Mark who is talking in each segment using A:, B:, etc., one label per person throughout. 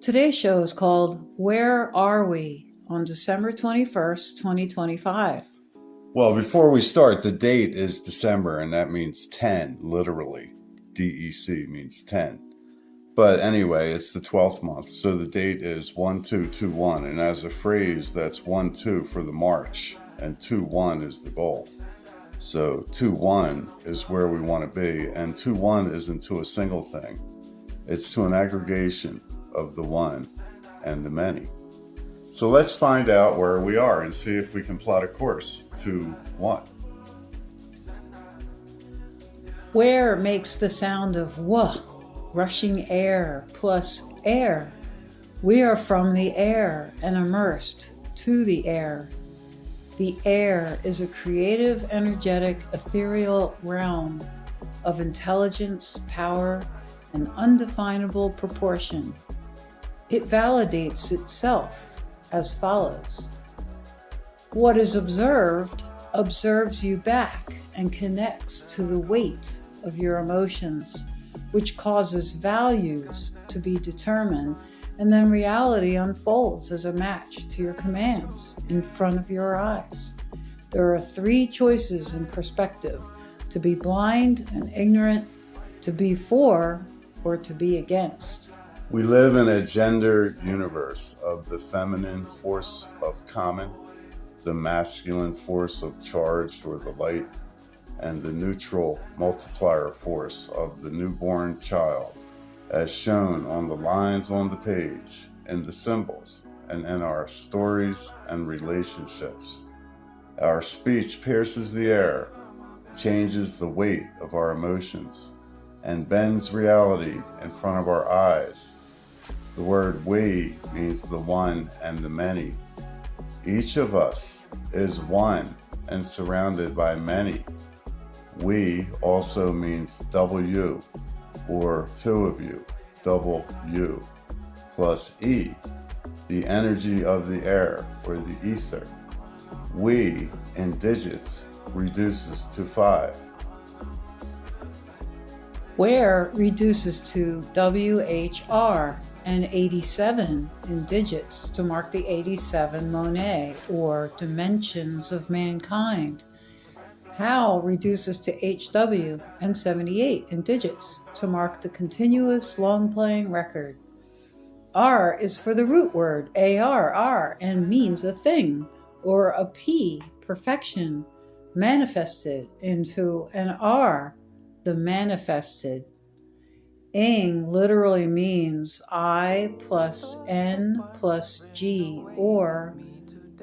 A: Today's show is called Where Are We on December 21st, 2025.
B: Well, before we start, the date is December, and that means 10, literally. DEC means 10. But anyway, it's the 12th month, so the date is 1221, and as a phrase, that's 1-2 for the March, and 2-1 is the goal. So 2-1 is where we want to be, and 2-1 isn't to a single thing. It's to an aggregation of the one and the many. So let's find out where we are and see if we can plot a course to what.
A: Where makes the sound of wah, rushing air plus air. We are from the air and immersed to the air. The air is a creative, energetic, ethereal realm of intelligence, power, and undefinable proportion. It validates itself as follows. What is observed observes you back and connects to the weight of your emotions, which causes values to be determined, and then reality unfolds as a match to your commands in front of your eyes. There are three choices in perspective: to be blind and ignorant, to be for, or to be against.
B: We live in a gendered universe of the feminine force of common, the masculine force of charged or the light, and the neutral multiplier force of the newborn child, as shown on the lines on the page, in the symbols, and in our stories and relationships. Our speech pierces the air, changes the weight of our emotions, and bends reality in front of our eyes. The word we means the one and the many. Each of us is one and surrounded by many. We also means W, or two of you, double U, plus E, the energy of the air or the ether. We in digits reduces to 5.
A: Where reduces to WHR and 87 in digits to mark the 87 Monet, or dimensions of mankind. How reduces to HW and 78 in digits to mark the continuous long-playing record. R is for the root word ARR and means a thing, or a P, perfection, manifested into an R, the manifested. Ing literally means I plus N plus G, or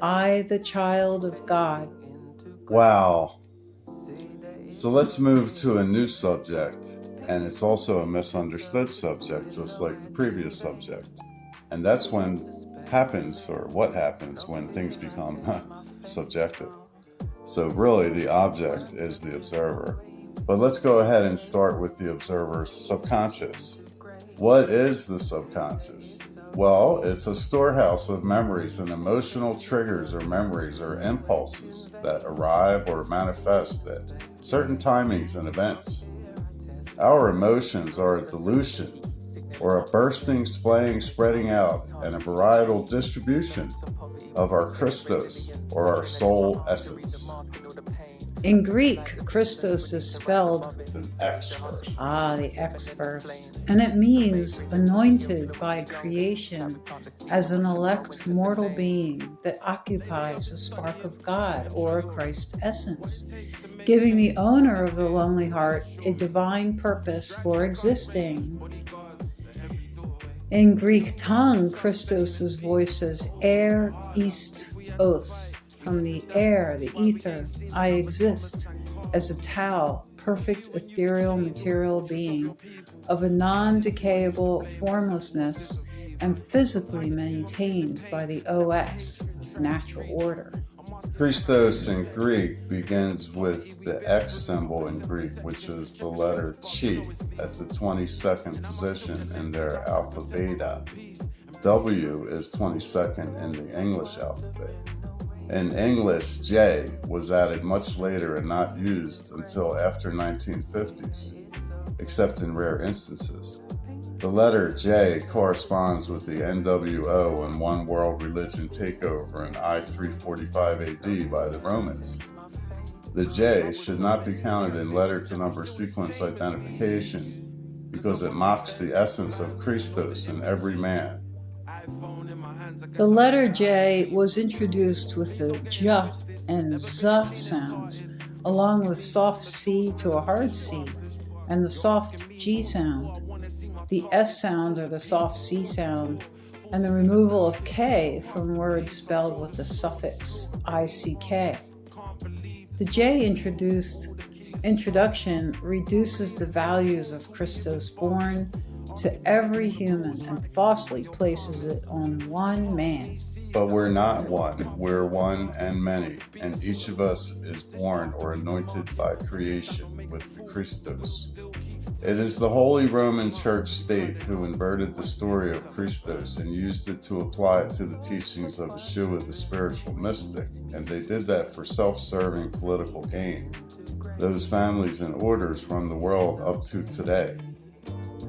A: I, the child of God.
B: Wow. So let's move to a new subject, and it's also a misunderstood subject, just like the previous subject. And that's what happens when things become subjective. So really the object is the observer. But let's go ahead and start with the observer's subconscious. What is the subconscious? Well, it's a storehouse of memories and emotional triggers or memories or impulses that arrive or manifest at certain timings and events. Our emotions are a dilution or a bursting, splaying, spreading out, and a varietal distribution of our Christos, or our soul essence.
A: In Greek, Christos is spelled
B: With an X first.
A: the X first, and it means anointed by creation as an elect mortal being that occupies a spark of God or Christ's essence, giving the owner of the lonely heart a divine purpose for existing. In Greek tongue, Christos' voice is air, east, os. From the air, the ether, I exist as a Tao, perfect ethereal material being of a non-decayable formlessness and physically maintained by the OS, natural order.
B: Christos in Greek begins with the X symbol in Greek, which is the letter Chi at the 22nd position in their alphabeta. W is 22nd in the English alphabet. In English, J was added much later and not used until after 1950s, except in rare instances. The letter J corresponds with the NWO and One World Religion takeover in I-345 AD by the Romans. The J should not be counted in letter-to-number sequence identification because it mocks the essence of Christos in every man.
A: The letter J was introduced with the J and Z sounds, along with soft C to a hard C, and the soft G sound, the S sound or the soft C sound, and the removal of K from words spelled with the suffix ICK. The J introduction reduces the values of Christos born to every human and falsely places it on one man.
B: But we're not one, we're one and many, and each of us is born or anointed by creation with the Christos. It is the Holy Roman Church State who inverted the story of Christos and used it to apply it to the teachings of Yeshua the spiritual mystic, and they did that for self-serving political gain. Those families and orders run the world up to today.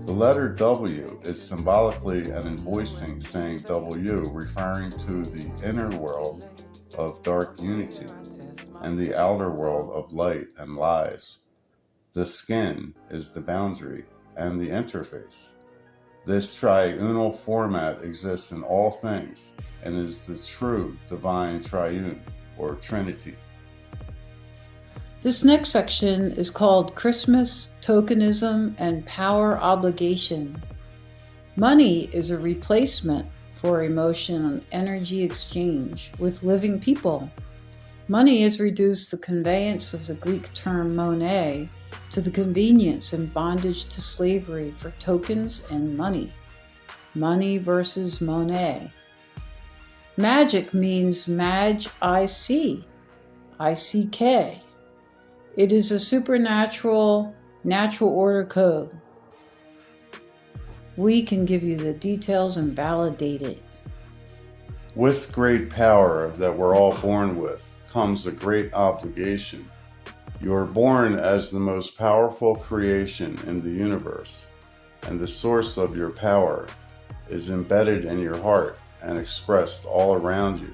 B: The letter W is symbolically an invoicing saying W, referring to the inner world of dark unity and the outer world of light and lies. The skin is the boundary and the interface. This triunal format exists in all things and is the true divine triune or Trinity.
A: This next section is called Christmas, Tokenism, and Power Obligation. Money is a replacement for emotion and energy exchange with living people. Money has reduced the conveyance of the Greek term money to the convenience and bondage to slavery for tokens and money. Money versus money. Magic means mag-IC, ICK. It is a supernatural, natural order code. We can give you the details and validate it.
B: With great power that we're all born with comes a great obligation. You are born as the most powerful creation in the universe, and the source of your power is embedded in your heart and expressed all around you.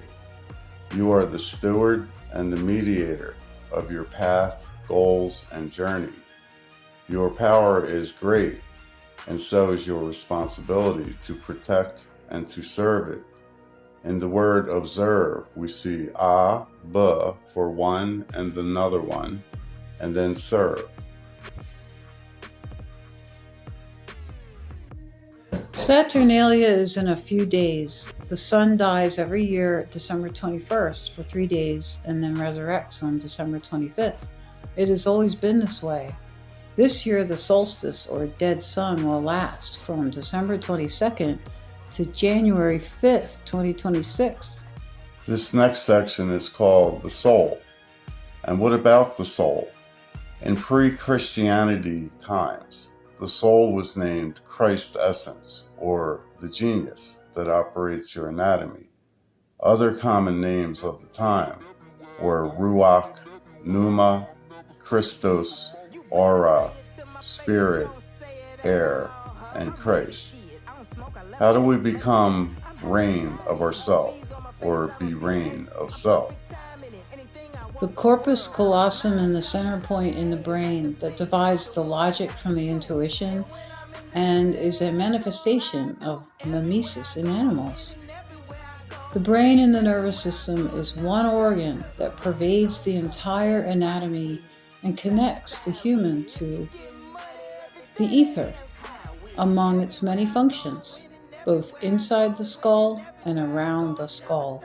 B: You are the steward and the mediator of your path, goals, and journey. Your power is great, and so is your responsibility to protect and to serve it. In the word observe, we see a, b for one and another one, and then serve.
A: Saturnalia is in a few days. The sun dies every year December 21st for 3 days and then resurrects on December 25th. It has always been this way. This year the solstice or dead sun will last from December 22nd to January 5th, 2026.
B: This next section is called the soul. And what about the soul? In pre-Christianity times, the soul was named Christ essence, or the genius that operates your anatomy. Other common names of the time were Ruach, Pneuma, Christos, Aura, Spirit, Air, and Christ. How do we become reign of ourself, or be reign of self?
A: The corpus callosum in the center point in the brain that divides the logic from the intuition and is a manifestation of mimesis in animals. The brain in the nervous system is one organ that pervades the entire anatomy and connects the human to the ether among its many functions, both inside the skull and around the skull.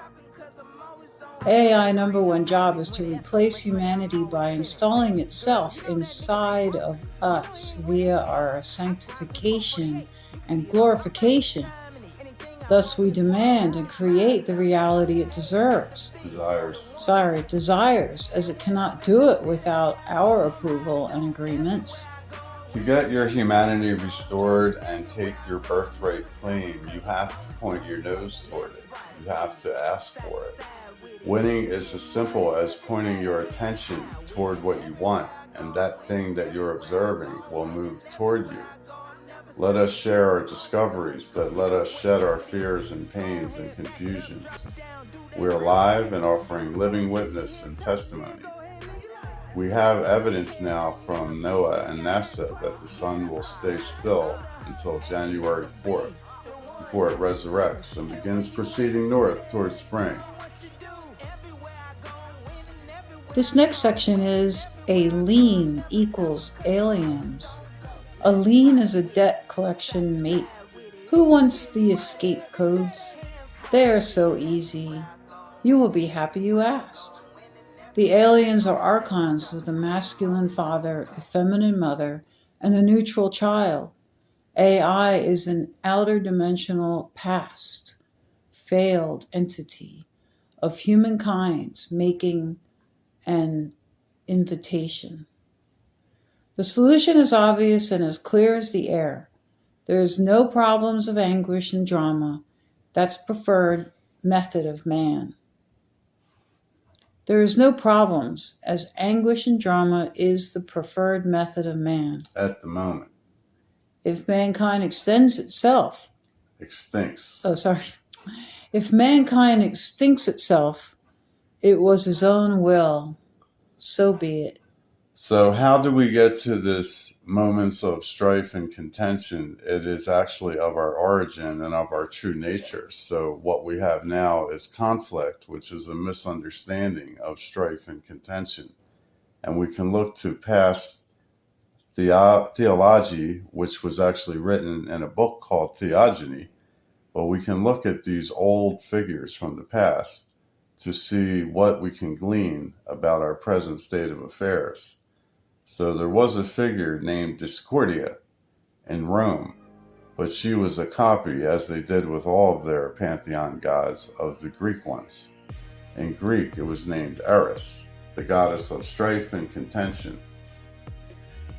A: AI number one job is to replace humanity by installing itself inside of us via our sanctification and glorification. Thus we demand and create the reality it deserves. Desires, as it cannot do it without our approval and agreements.
B: To get your humanity restored and take your birthright claim, you have to point your nose toward it. You have to ask for it. Winning is as simple as pointing your attention toward what you want, and that thing that you're observing will move toward you. Let us share our discoveries that let us shed our fears and pains and confusions. We are alive and offering living witness and testimony. We have evidence now from NOAA and NASA that the sun will stay still until January 4th before it resurrects and begins proceeding north towards spring.
A: This next section is Aileen equals aliens. Aileen is a debt collection mate. Who wants the escape codes? They are so easy. You will be happy you asked. The aliens are archons of the masculine father, the feminine mother, and the neutral child. AI is an outer dimensional past, failed entity of humankind making an invitation. The solution is obvious and as clear as the air. There is no problems of anguish and drama. That's preferred method of man. There is no problems, as anguish and drama is the preferred method of man.
B: At the moment.
A: If mankind extends itself.
B: Extincts.
A: If mankind extincts itself, it was his own will. So be it.
B: So how do we get to this moments of strife and contention? It is actually of our origin and of our true nature. So what we have now is conflict, which is a misunderstanding of strife and contention. And we can look to past theology, which was actually written in a book called Theogony. But we can look at these old figures from the past to see what we can glean about our present state of affairs. So there was a figure named Discordia in Rome, but she was a copy, as they did with all of their pantheon gods, of the Greek ones. In Greek, it was named Eris, the goddess of strife and contention.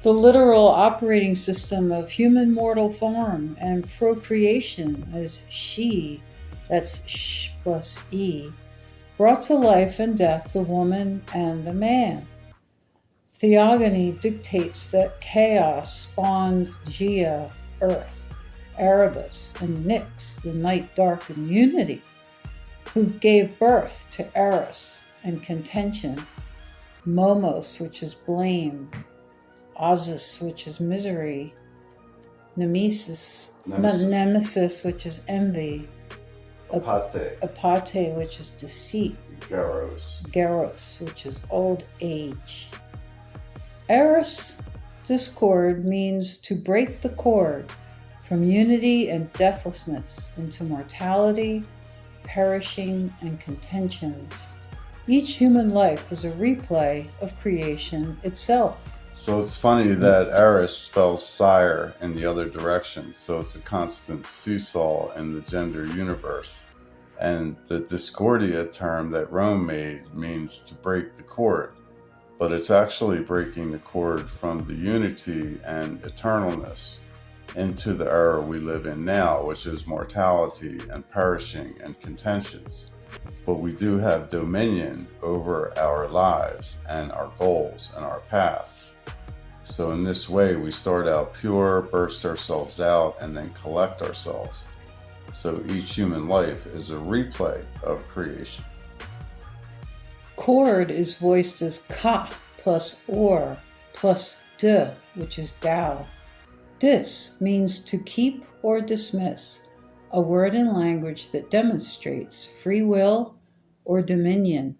A: The literal operating system of human mortal form and procreation is she, that's sh plus e, brought to life and death the woman and the man. Theogony dictates that chaos spawned Gaia, earth, Erebus, and Nyx, the night darkened unity, who gave birth to Eris and contention, Momos, which is blame, Ozus, which is misery, Nemesis, which is envy, Apate, which is deceit, Geros, which is old age. Eris, discord, means to break the cord from unity and deathlessness into mortality, perishing, and contentions. Each human life is a replay of creation itself.
B: So it's funny that Eris spells sire in the other direction, so it's a constant seesaw in the gender universe. And the Discordia term that Rome made means to break the cord, but it's actually breaking the cord from the unity and eternalness into the era we live in now, which is mortality and perishing and contentions. But we do have dominion over our lives and our goals and our paths. So in this way, we start out pure, burst ourselves out, and then collect ourselves. So each human life is a replay of creation.
A: Cord is voiced as ka plus or plus de, which is Tao. Dis means to keep or dismiss, a word in language that demonstrates free will or dominion.